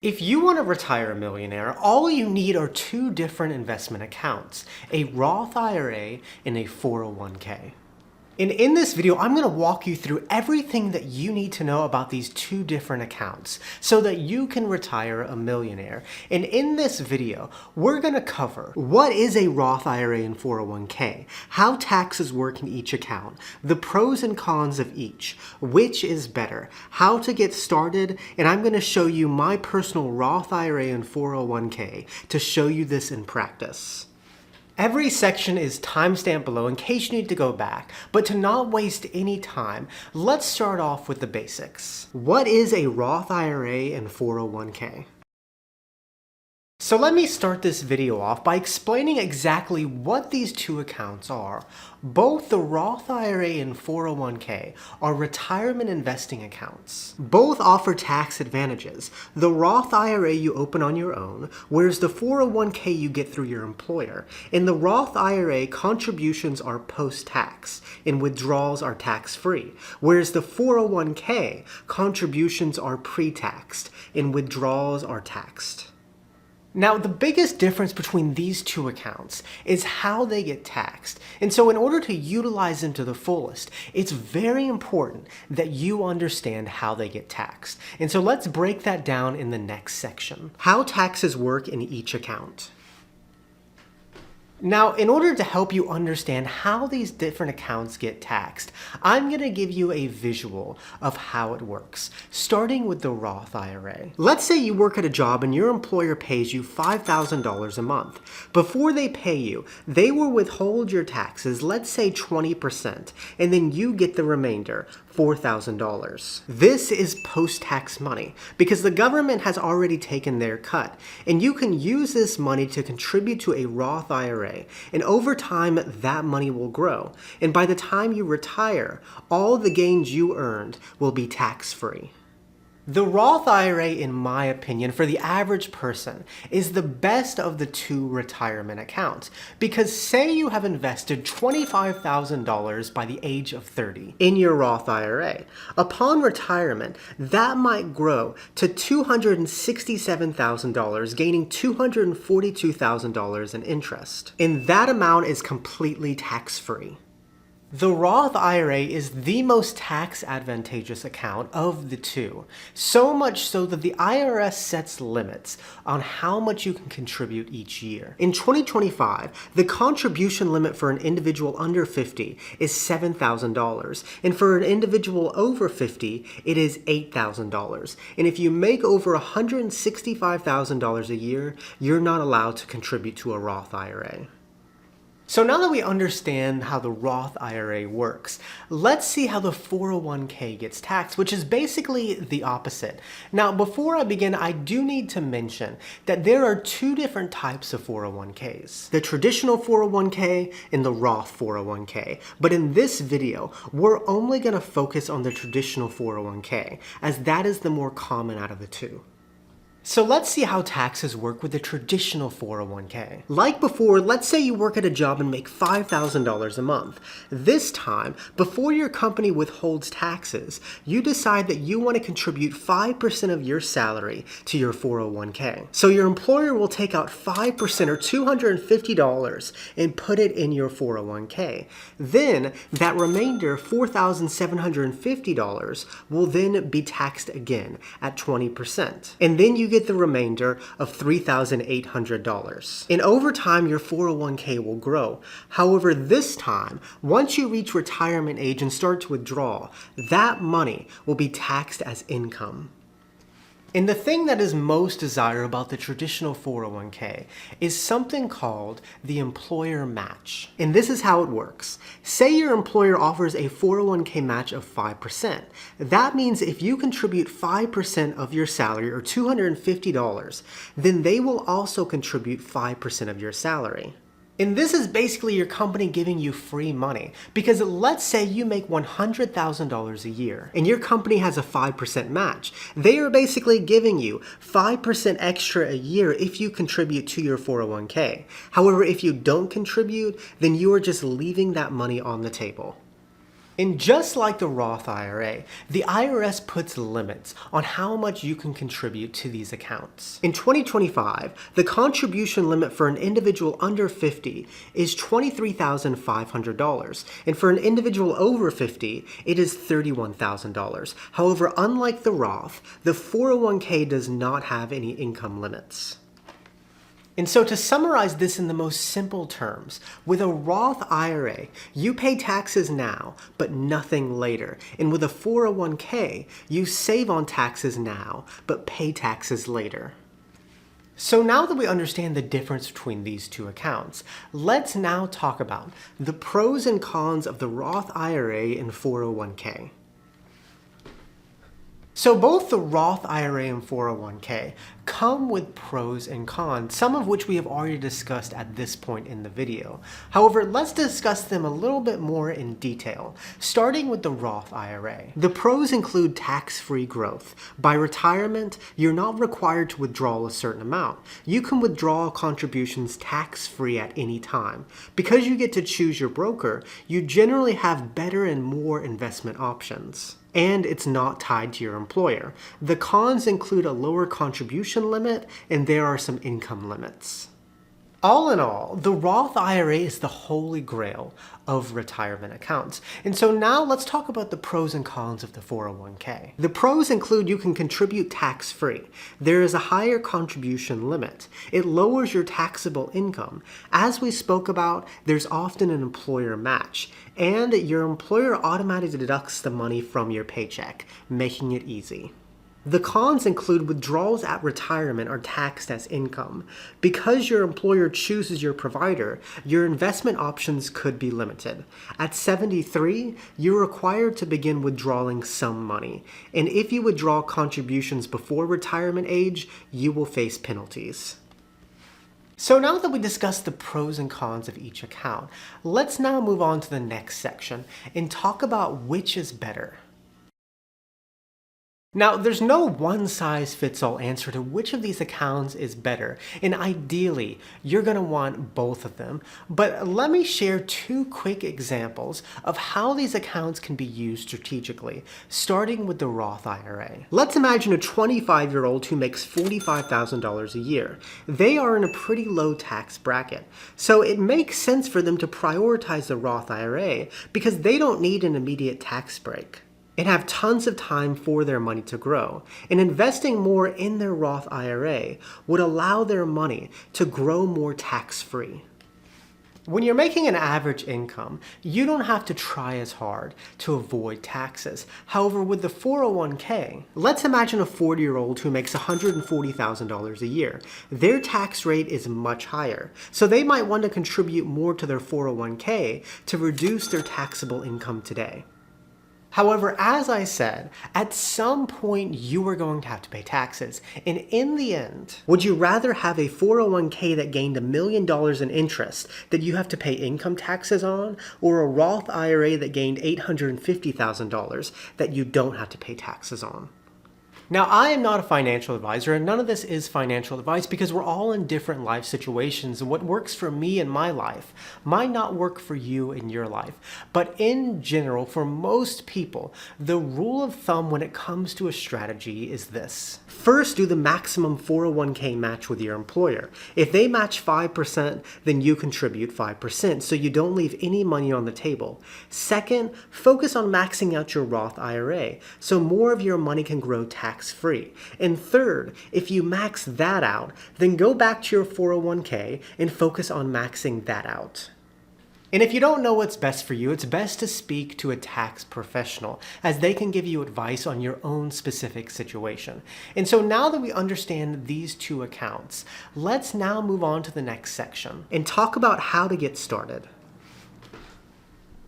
If you want to retire a millionaire, all you need are two different investment accounts, a Roth IRA and a 401k. And in this video, I'm going to walk you through everything that you need to know about these two different accounts so that you can retire a millionaire. And in this video, we're going to cover what is a Roth IRA and 401k, how taxes work in each account, the pros and cons of each, which is better, how to get started, and I'm going to show you my personal Roth IRA and 401k to show you this in practice. Every section is timestamped below in case you need to go back, but to not waste any time, let's start off with the basics. What is a Roth IRA and 401k? So let me start this video off by explaining exactly what these two accounts are. Both the Roth IRA and 401k are retirement investing accounts. Both offer tax advantages. The Roth IRA you open on your own, whereas the 401k you get through your employer. In the Roth IRA, contributions are post-tax and withdrawals are tax-free, whereas the 401k, contributions are pre-taxed and withdrawals are taxed. Now, the biggest difference between these two accounts is how they get taxed. And so in order to utilize them to the fullest, it's very important that you understand how they get taxed. And so let's break that down in the next section. How taxes work in each account. Now, in order to help you understand how these different accounts get taxed, I'm going to give you a visual of how it works, starting with the Roth IRA. Let's say you work at a job and your employer pays you $5,000 a month. Before they pay you, they will withhold your taxes, let's say 20%, and then you get the remainder, $4,000. This is post-tax money because the government has already taken their cut, and you can use this money to contribute to a Roth IRA, and over time that money will grow, and by the time you retire, all the gains you earned will be tax-free. The Roth IRA, in my opinion, for the average person, is the best of the two retirement accounts. Because say you have invested $25,000 by the age of 30 in your Roth IRA. Upon retirement, that might grow to $267,000, gaining $242,000 in interest. And that amount is completely tax-free. The Roth IRA is the most tax advantageous account of the two, so much so that the IRS sets limits on how much you can contribute each year. In 2025, the contribution limit for an individual under 50 is $7,000, and for an individual over 50, it is $8,000. And if you make over $165,000 a year, you're not allowed to contribute to a Roth IRA. So now that we understand how the Roth IRA works, let's see how the 401k gets taxed, which is basically the opposite. Now, before I begin, I do need to mention that there are two different types of 401ks. The traditional 401k and the Roth 401k. But in this video, we're only going to focus on the traditional 401k, as that is the more common out of the two. So let's see how taxes work with the traditional 401k. Like before, let's say you work at a job and make $5,000 a month. This time, before your company withholds taxes, you decide that you want to contribute 5% of your salary to your 401k. So your employer will take out 5% or $250 and put it in your 401k. Then that remainder, $4,750, will then be taxed again at 20%. And then you get the remainder of $3,800. And over time, your 401k will grow. However, this time, once you reach retirement age and start to withdraw, that money will be taxed as income. And the thing that is most desirable about the traditional 401k is something called the employer match. And this is how it works. Say your employer offers a 401k match of 5%. That means if you contribute 5% of your salary, or $250, then they will also contribute 5% of your salary. And this is basically your company giving you free money, because let's say you make $100,000 a year and your company has a 5% match. They are basically giving you 5% extra a year if you contribute to your 401k. However, if you don't contribute, then you are just leaving that money on the table. And just like the Roth IRA, the IRS puts limits on how much you can contribute to these accounts. In 2025, the contribution limit for an individual under 50 is $23,500, and for an individual over 50, it is $31,000. However, unlike the Roth, the 401k does not have any income limits. And so to summarize this in the most simple terms, with a Roth IRA, you pay taxes now, but nothing later. And with a 401k, you save on taxes now, but pay taxes later. So now that we understand the difference between these two accounts, let's now talk about the pros and cons of the Roth IRA and 401k. So both the Roth IRA and 401k come with pros and cons, some of which we have already discussed at this point in the video. However, let's discuss them a little bit more in detail, starting with the Roth IRA. The pros include tax-free growth. By retirement, you're not required to withdraw a certain amount. You can withdraw contributions tax-free at any time. Because you get to choose your broker, you generally have better and more investment options. And it's not tied to your employer. The cons include a lower contribution limit, and there are some income limits. All in all, the Roth IRA is the holy grail of retirement accounts. And so now let's talk about the pros and cons of the 401k. The pros include you can contribute tax-free. There is a higher contribution limit. It lowers your taxable income. As we spoke about, there's often an employer match, and your employer automatically deducts the money from your paycheck, making it easy. The cons include withdrawals at retirement are taxed as income. Because your employer chooses your provider, your investment options could be limited. At 73, you're required to begin withdrawing some money. And if you withdraw contributions before retirement age, you will face penalties. So now that we discussed the pros and cons of each account, let's now move on to the next section and talk about which is better. Now, there's no one-size-fits-all answer to which of these accounts is better, and ideally, you're going to want both of them. But let me share two quick examples of how these accounts can be used strategically, starting with the Roth IRA. Let's imagine a 25-year-old who makes $45,000 a year. They are in a pretty low tax bracket, so it makes sense for them to prioritize the Roth IRA because they don't need an immediate tax break and have tons of time for their money to grow. And investing more in their Roth IRA would allow their money to grow more tax-free. When you're making an average income, you don't have to try as hard to avoid taxes. However, with the 401k, let's imagine a 40-year-old who makes $140,000 a year. Their tax rate is much higher, so they might want to contribute more to their 401k to reduce their taxable income today. However, as I said, at some point you are going to have to pay taxes. And in the end, would you rather have a 401k that gained $1 million in interest that you have to pay income taxes on, or a Roth IRA that gained $850,000 that you don't have to pay taxes on? Now, I am not a financial advisor, and none of this is financial advice because we're all in different life situations, and what works for me in my life might not work for you in your life. But in general, for most people, the rule of thumb when it comes to a strategy is this. First, do the maximum 401k match with your employer. If they match 5%, then you contribute 5%, so you don't leave any money on the table. Second, focus on maxing out your Roth IRA, so more of your money can grow tax-free. And third, if you max that out, then go back to your 401k and focus on maxing that out. And if you don't know what's best for you, it's best to speak to a tax professional, as they can give you advice on your own specific situation. And so now that we understand these two accounts, let's now move on to the next section and talk about how to get started.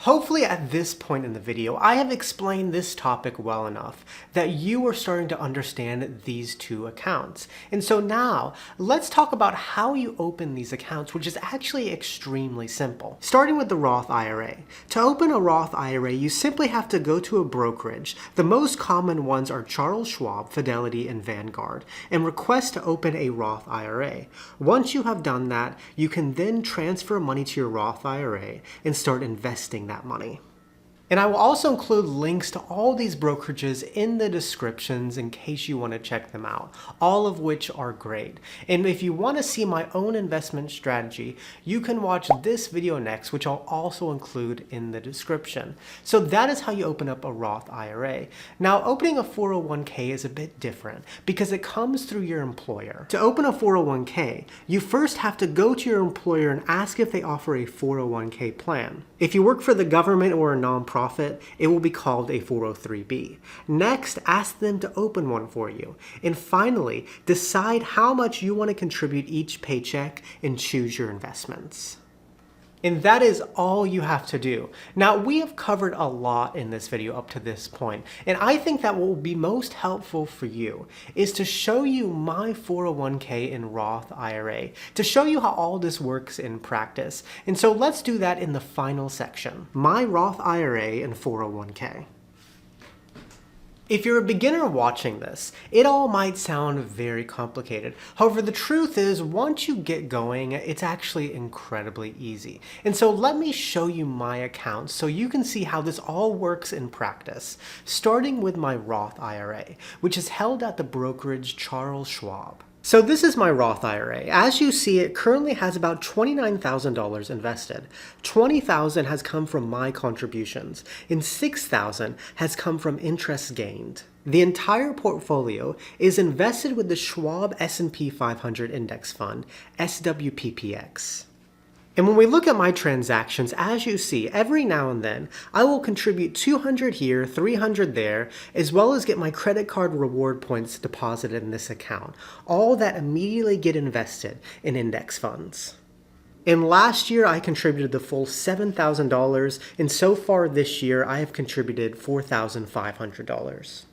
Hopefully at this point in the video, I have explained this topic well enough that you are starting to understand these two accounts. And so now, let's talk about how you open these accounts, which is actually extremely simple. Starting with the Roth IRA. To open a Roth IRA, you simply have to go to a brokerage. The most common ones are Charles Schwab, Fidelity, and Vanguard, and request to open a Roth IRA. Once you have done that, you can then transfer money to your Roth IRA and start investing that money. And I will also include links to all these brokerages in the descriptions in case you want to check them out, all of which are great. And if you want to see my own investment strategy, you can watch this video next, which I'll also include in the description. So that is how you open up a Roth IRA. Now, opening a 401k is a bit different because it comes through your employer. To open a 401k, you first have to go to your employer and ask if they offer a 401k plan. If you work for the government or a nonprofit, it will be called a 403b. Next, ask them to open one for you. And finally, decide how much you want to contribute each paycheck and choose your investments. And that is all you have to do. Now, we have covered a lot in this video up to this point, and I think that what will be most helpful for you is to show you my 401k and Roth IRA, to show you how all this works in practice. And so let's do that in the final section, my Roth IRA and 401k. If you're a beginner watching this, it all might sound very complicated. However, the truth is, once you get going, it's actually incredibly easy. And so let me show you my account so you can see how this all works in practice, starting with my Roth IRA, which is held at the brokerage Charles Schwab. So this is my Roth IRA. As you see, it currently has about $29,000 invested. $20,000 has come from my contributions, and $6,000 has come from interest gained. The entire portfolio is invested with the Schwab S&P 500 Index Fund, SWPPX. And when we look at my transactions, as you see, every now and then, I will contribute $200 here, $300 there, as well as get my credit card reward points deposited in this account, all that immediately get invested in index funds. And last year, I contributed the full $7,000, and so far this year, I have contributed $4,500.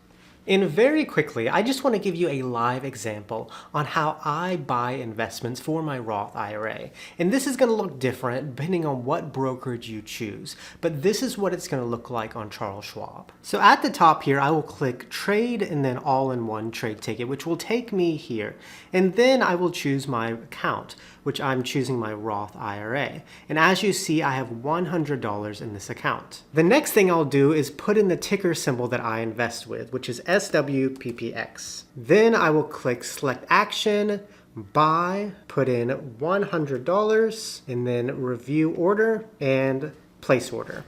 And very quickly, I just want to give you a live example on how I buy investments for my Roth IRA. And this is going to look different depending on what brokerage you choose, but this is what it's going to look like on Charles Schwab. So at the top here, I will click trade and then all-in-one trade ticket, which will take me here. And then I will choose my account, which I'm choosing my Roth IRA. And as you see, I have $100 in this account. The next thing I'll do is put in the ticker symbol that I invest with, which is SWPPX. Then I will click select action, buy, put in $100, and then review order and place order.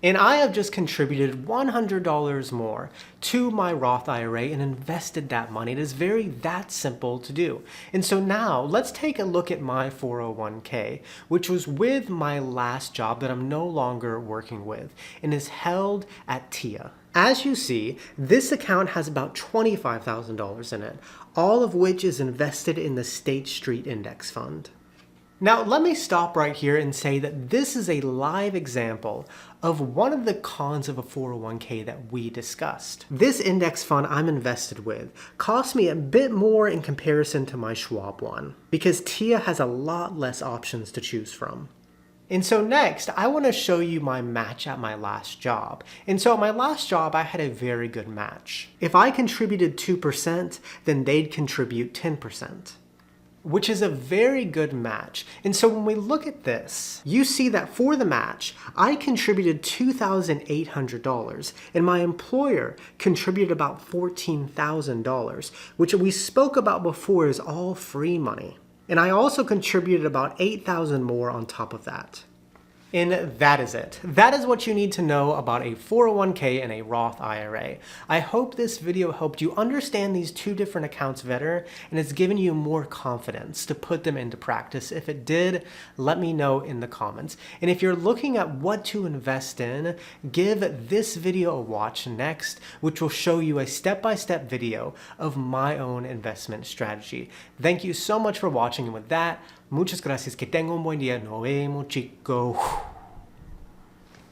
And I have just contributed $100 more to my Roth IRA and invested that money. It is that simple to do. And so now let's take a look at my 401k, which was with my last job that I'm no longer working with and is held at TIA. As you see, this account has about $25,000 in it, all of which is invested in the State Street Index Fund. Now, let me stop right here and say that this is a live example of one of the cons of a 401k that we discussed. This index fund I'm invested with cost me a bit more in comparison to my Schwab one, because TIA has a lot less options to choose from. And so next, I want to show you my match at my last job. And so at my last job, I had a very good match. If I contributed 2%, then they'd contribute 10%. Which is a very good match. And so when we look at this, you see that for the match, I contributed $2,800 and my employer contributed about $14,000, which we spoke about before is all free money. And I also contributed about $8,000 more on top of that. And that is it. That is what you need to know about a 401k and a Roth IRA. I hope this video helped you understand these two different accounts better and it's given you more confidence to put them into practice. If it did, let me know in the comments. And if you're looking at what to invest in, give this video a watch next, which will show you a step-by-step video of my own investment strategy. Thank you so much for watching, and with that, muchas gracias. Que tenga un buen día. Nos vemos, chicos.